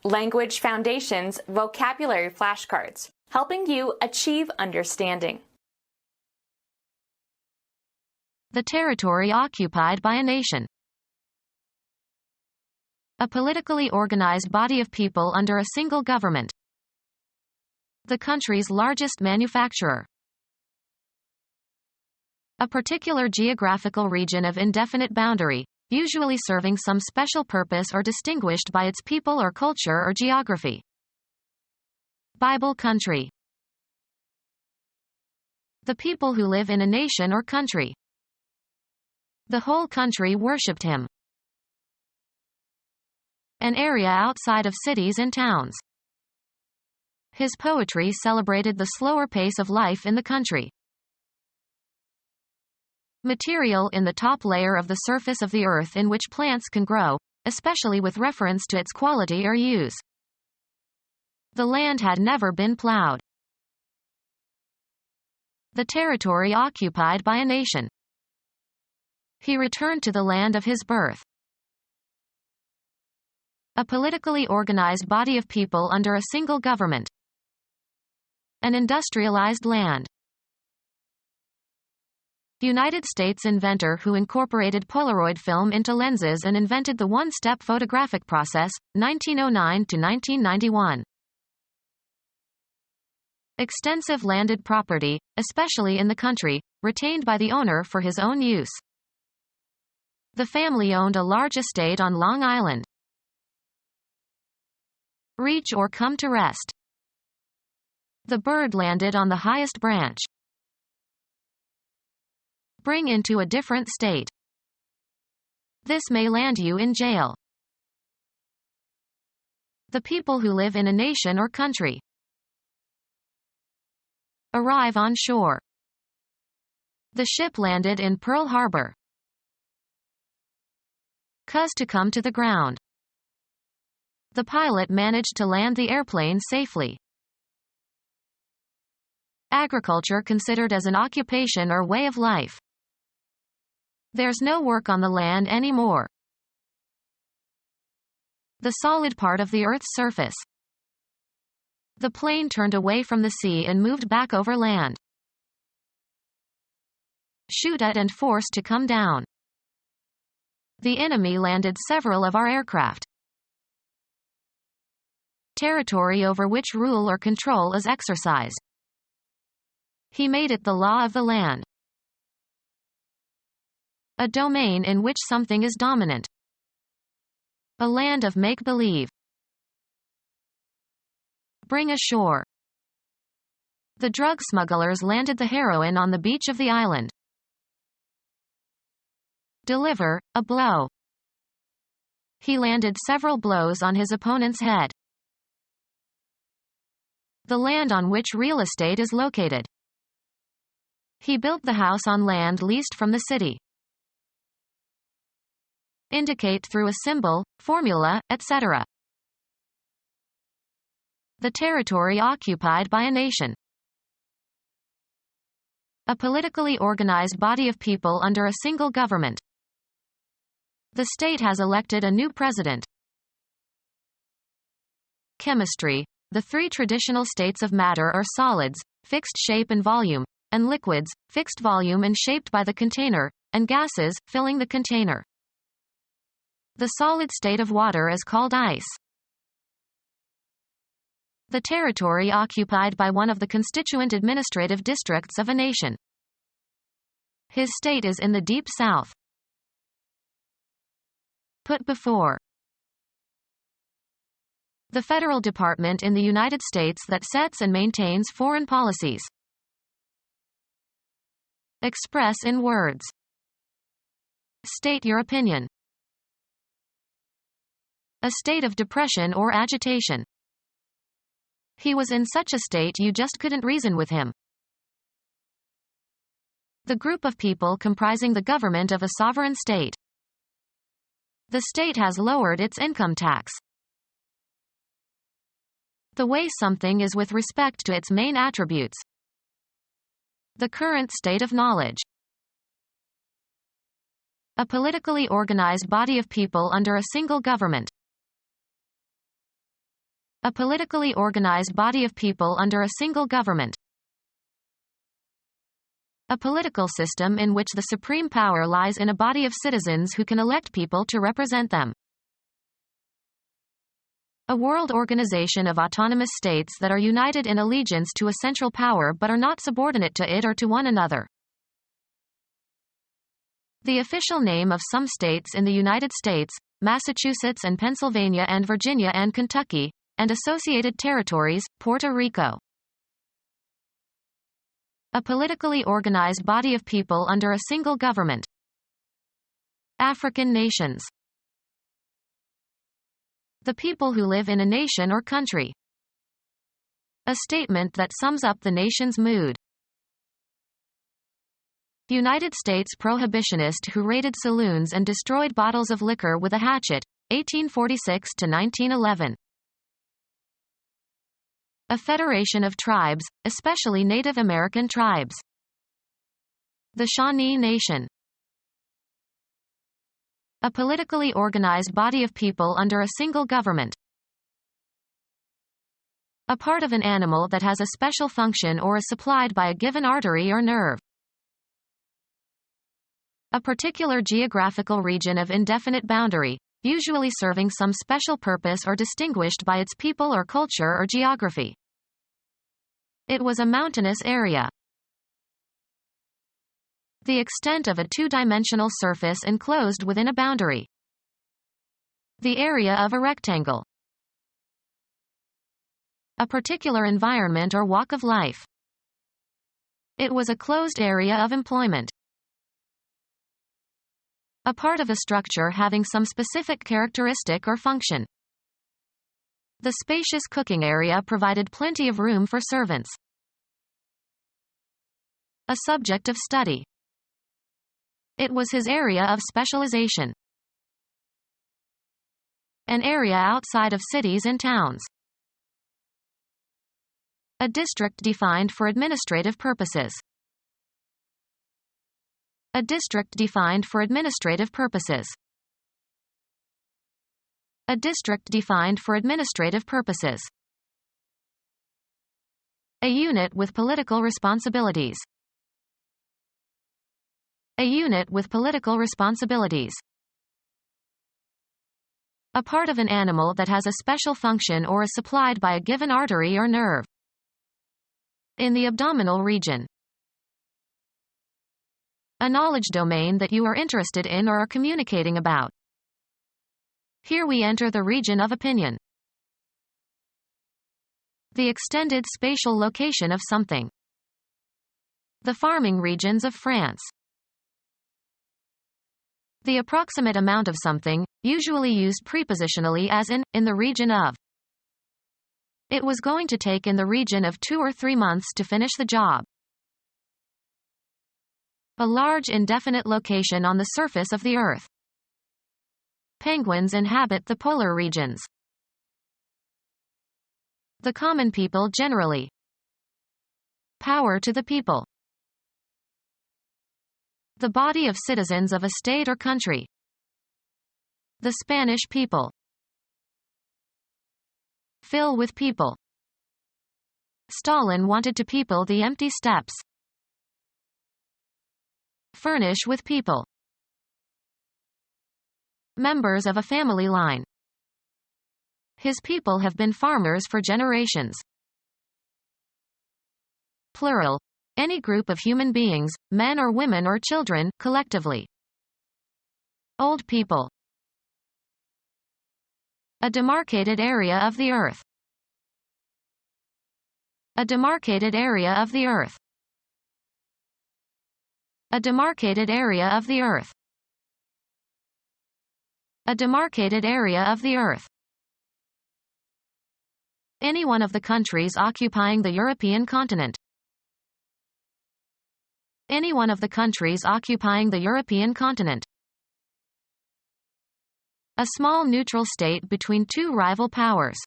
Language Foundations Vocabulary Flashcards, helping you achieve understanding. The territory occupied by a nation. A politically organized body of people under a single government. The country's largest manufacturer. A particular geographical region of indefinite boundary, usually serving some special purpose or distinguished by its people or culture or geography. Bible country. The people who live in a nation or country. The whole country worshipped him. An area outside of cities and towns. His poetry celebrated the slower pace of life in the country. Material in the top layer of the surface of the earth in which plants can grow, especially with reference to its quality or use. The land had never been plowed. The territory occupied by a nation. He returned to the land of his birth. A politically organized body of people under a single government. An industrialized land. United States inventor who incorporated Polaroid film into lenses and invented the one-step photographic process, 1909 to 1991. Extensive landed property, especially in the country, retained by the owner for his own use. The family owned a large estate on Long Island. Reach or come to rest. The bird landed on the highest branch. Bring into a different state. This may land you in jail. The people who live in a nation or country. Arrive on shore. The ship landed in Pearl Harbor. Cause to come to the ground. The pilot managed to land the airplane safely. Agriculture considered as an occupation or way of life. There's no work on the land anymore. The solid part of the Earth's surface. The plane turned away from the sea and moved back over land. Shoot at and forced to come down. The enemy landed several of our aircraft. Territory over which rule or control is exercised. He made it the law of the land. A domain in which something is dominant. A land of make-believe. Bring ashore. The drug smugglers landed the heroin on the beach of the island. Deliver a blow. He landed several blows on his opponent's head. The land on which real estate is located. He built the house on land leased from the city. Indicate through a symbol, formula, etc. The territory occupied by a nation. A politically organized body of people under a single government. The state has elected a new president. Chemistry. The three traditional states of matter are solids, fixed shape and volume, and liquids, fixed volume and shaped by the container, and gases, filling the container. The solid state of water is called ice. The territory occupied by one of the constituent administrative districts of a nation. His state is in the deep south. Put before. The federal department in the United States that sets and maintains foreign policies. Express in words. State your opinion. A state of depression or agitation. He was in such a state you just couldn't reason with him. The group of people comprising the government of a sovereign state. The state has lowered its income tax. The way something is with respect to its main attributes. The current state of knowledge. A politically organized body of people under a single government. A politically organized body of people under a single government. A political system in which the supreme power lies in a body of citizens who can elect people to represent them. A world organization of autonomous states that are united in allegiance to a central power but are not subordinate to it or to one another. The official name of some states in the United States, Massachusetts and Pennsylvania and Virginia and Kentucky, and associated territories, Puerto Rico. A politically organized body of people under a single government. African nations. The people who live in a nation or country. A statement that sums up the nation's mood. United States prohibitionist who raided saloons and destroyed bottles of liquor with a hatchet, 1846 to 1911. A federation of tribes, especially Native American tribes. The Shawnee Nation. A politically organized body of people under a single government. A part of an animal that has a special function or is supplied by a given artery or nerve. A particular geographical region of indefinite boundary, usually serving some special purpose or distinguished by its people or culture or geography. It was a mountainous area. The extent of a two-dimensional surface enclosed within a boundary. The area of a rectangle. A particular environment or walk of life. It was a closed area of employment. A part of a structure having some specific characteristic or function. The spacious cooking area provided plenty of room for servants. A subject of study. It was his area of specialization. An area outside of cities and towns. A district defined for administrative purposes. A district defined for administrative purposes. A district defined for administrative purposes. A unit with political responsibilities. A unit with political responsibilities. A part of an animal that has a special function or is supplied by a given artery or nerve. In the abdominal region. A knowledge domain that you are interested in or are communicating about. Here we enter the region of opinion. The extended spatial location of something. The farming regions of France. The approximate amount of something, usually used prepositionally as in the region of. It was going to take in the region of 2 or 3 months to finish the job. A large indefinite location on the surface of the Earth. Penguins inhabit the polar regions. The common people generally. Power to the people. The body of citizens of a state or country. The Spanish people. Fill with people. Stalin wanted to people the empty steppes. Furnish with people. Members of a family line. His people have been farmers for generations. Plural. Any group of human beings, men or women or children, collectively. Old people. A demarcated area of the Earth. A demarcated area of the Earth. A demarcated area of the Earth. A demarcated area of the Earth. Any one of the countries occupying the European continent. Any one of the countries occupying the European continent. A small neutral state between two rival powers.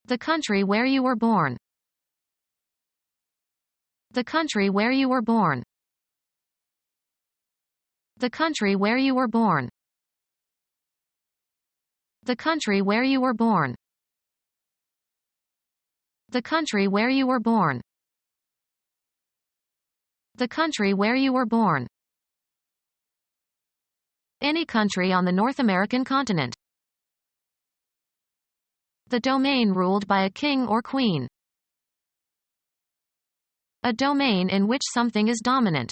The country where you were born. The country where you were born. The country where you were born. The country where you were born. The country where you were born. The country where you were born. Any country on the North American continent. The domain ruled by a king or queen. A domain in which something is dominant.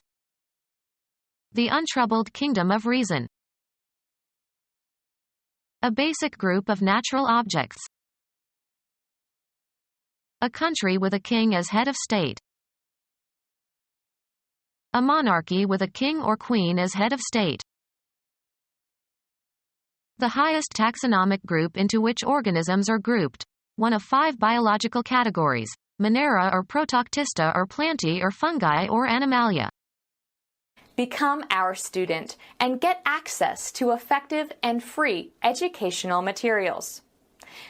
The untroubled kingdom of reason. A basic group of natural objects. A country with a king as head of state. A monarchy with a king or queen as head of state. The highest taxonomic group into which organisms are grouped. One of 5 biological categories: Monera or Protoctista or Plantae or Fungi or Animalia. Become our student and get access to effective and free educational materials.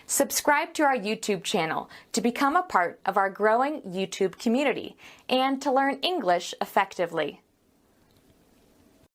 Subscribe to our YouTube channel to become a part of our growing YouTube community and to learn English effectively.